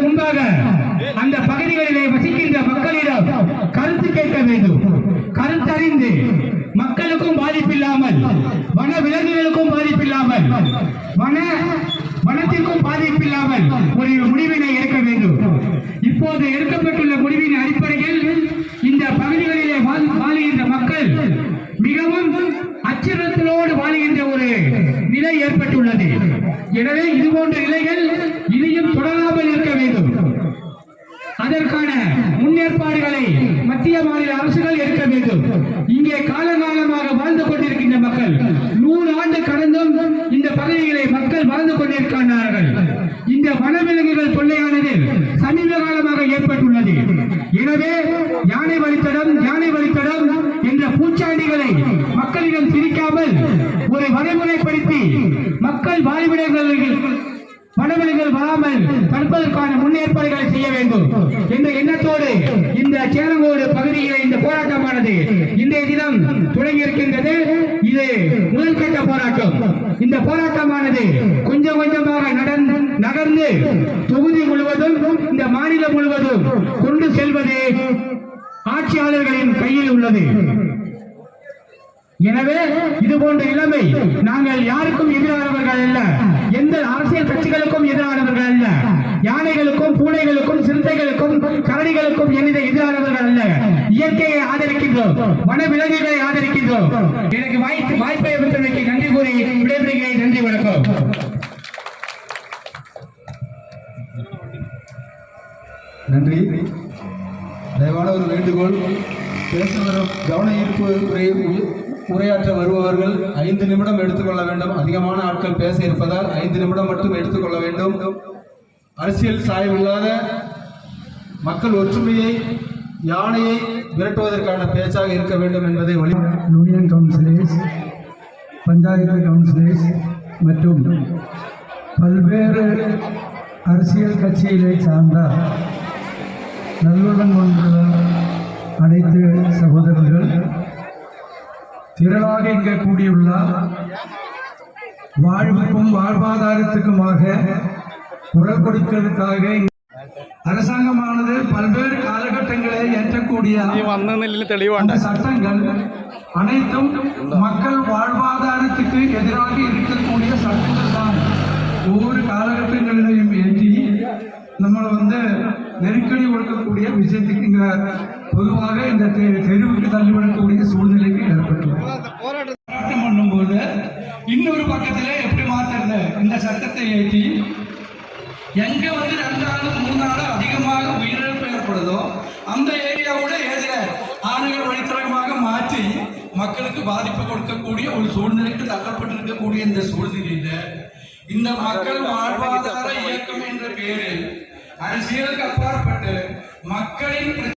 முன்பாக அந்த பகுதிகளிலே வசிக்கின்ற மக்களிடம் கருத்து கேட்க வேண்டும். கருத்தறிந்து மக்களுக்கும் பாதிப்பில்லாமல், வன விலங்குகளுக்கும் பாதிப்பில்லாமல், வனத்திற்கும் பாதிப்பில்லாமல் ஒரு முடிவினை எடுக்க வேண்டும். இப்போது எடுக்கப்பட்டுள்ள முடிவின் அடிப்படையில் இந்த பகுதிகளிலே வாழுகின்ற மக்கள் மிகவும் அச்சுறுத்தலோடு வாழுகின்ற ஒரு நிலை ஏற்பட்டுள்ளது. எனவே இதுபோன்ற நிலைகள் இனியும் தொடராமல் இருக்க வேண்டும். அதற்கான முன்னேற்பாடுகளை மத்திய மாநில அரசுகள் எடுக்க வேண்டும். இங்கே காலகாலமாக வாழ்ந்து கொண்டிருக்கின்ற மக்கள் 100 ஆண்டு கடந்தும் இந்த பகுதிகளை மக்கள் வாழ்ந்து கொண்டிருக்கிறார்கள். இந்த வனவிலங்குகள் தொல்லையானது சமீப காலமாக ஏற்பட்டுள்ளது. எனவே யானை வழித்தடம் என்ற பூச்சாண்டிகளை மக்களிடம் திணிக்காமல் ஒரு வரைமுறைப்படுத்தி மக்கள் வனவிலங்குகள் வராமல் தடுப்பதற்கான முன்னேற்பாடுகளை செய்ய வேண்டும் என்ற எண்ணத்தோடு இந்த சேலங்கோடு பகுதியில் இந்த போராட்டமானது இன்றைய தினம் தொடங்கி இருக்கின்றது. இது முதல் கட்ட போராட்டம். இந்த போராட்டமானது கொஞ்சம் கொஞ்சமாக நகர்ந்து தொகுதி முழுவதும் இந்த மாநிலம் முழுவதும் கொண்டு செல்வது ஆட்சியாளர்களின் கையில் உள்ளது. எனவே இது போன்ற நிலைமை நாங்கள் யாருக்கும் எதிரானவர்கள் அல்ல, எந்த அரசியல் கட்சிகளுக்கும் எதிரானவர்கள் அல்ல, யானைகளுக்கும் பூனைகளுக்கும் சிறுத்தைகளுக்கும் கரடிகளுக்கும் எதிரானவர்கள் அல்ல. இயற்கையை ஆதரிக்கின்றோம், வன விலங்குகளை ஆதரிக்கின்றோம். எனக்கு வாய்ப்பை பெற்றமைக்கு நன்றி கூறி விடைபெறுகிறேன். நன்றி, வணக்கம். நன்றி. தயவான ஒரு வேண்டுகோள், பேச வரும் கவன ஈர்ப்பு உரையாற்ற வருபவர்கள் 5 நிமிடம் எடுத்துக்கொள்ள வேண்டும். அதிகமான ஆட்கள் பேச இருப்பதால் 5 நிமிடம் மட்டும் எடுத்துக்கொள்ள வேண்டும். அரசியல் சாயமில்லாத மக்கள் ஒற்றுமையை, யானையை விரட்டுவதற்கான பேச்சாக இருக்க வேண்டும் என்பதை யூனியன் கவுன்சிலர்ஸ், பஞ்சாயத்து கவுன்சிலர்ஸ் மற்றும் பல்வேறு அரசியல் கட்சிகளை சார்ந்த நல்லுடன் கொண்டுள்ள அனைத்து சகோதரர்கள் திரளாக இங்கே கூடியுள்ள வாழ்வுக்கும் வாழ்வாதாரத்துக்குமாக குரல் கொடுக்கிறதுக்காக அரசாங்கமானது பல்வேறு காலகட்டங்களை ஏற்றக்கூடிய சட்டங்கள் அனைத்தும் மக்கள் வாழ்வாதாரத்துக்கு எதிராக இருக்கக்கூடிய சட்டங்கள் தான் ஒவ்வொரு காலகட்டங்களிலையும் ஏற்றி நம்மளை நெருக்கடி கொடுக்கக்கூடிய விஷயத்துக்கு இங்க பொதுவாக இந்த தெருவுக்கு தள்ளிவிடக்கூடிய சூழ்நிலைக்கு ஏற்பட்டுள்ளது. போராட்டம் பண்ணும்போது இன்னொரு பக்கத்திலே எப்படி மாத்துறது, இந்த சட்டத்தை ஏற்றி எங்க 2 நாள் 3 நாள் அதிகமாக உயிரிழப்பு ஏற்படுதோ அந்த ஏரியாவோட ஏதிர ஆணைகள் வழித்தடமாக மாற்றி மக்களுக்கு பாதிப்பு கொடுக்கக்கூடிய ஒரு சூழ்நிலைக்கு தள்ளப்பட்டிருக்கக்கூடிய இந்த சூழ்நிலையில இந்த மக்கள் வாழ்வாதார இயக்கம் என்ற பெயரில் அரசியலுக்கு அப்பாற்பட்டு மக்களின்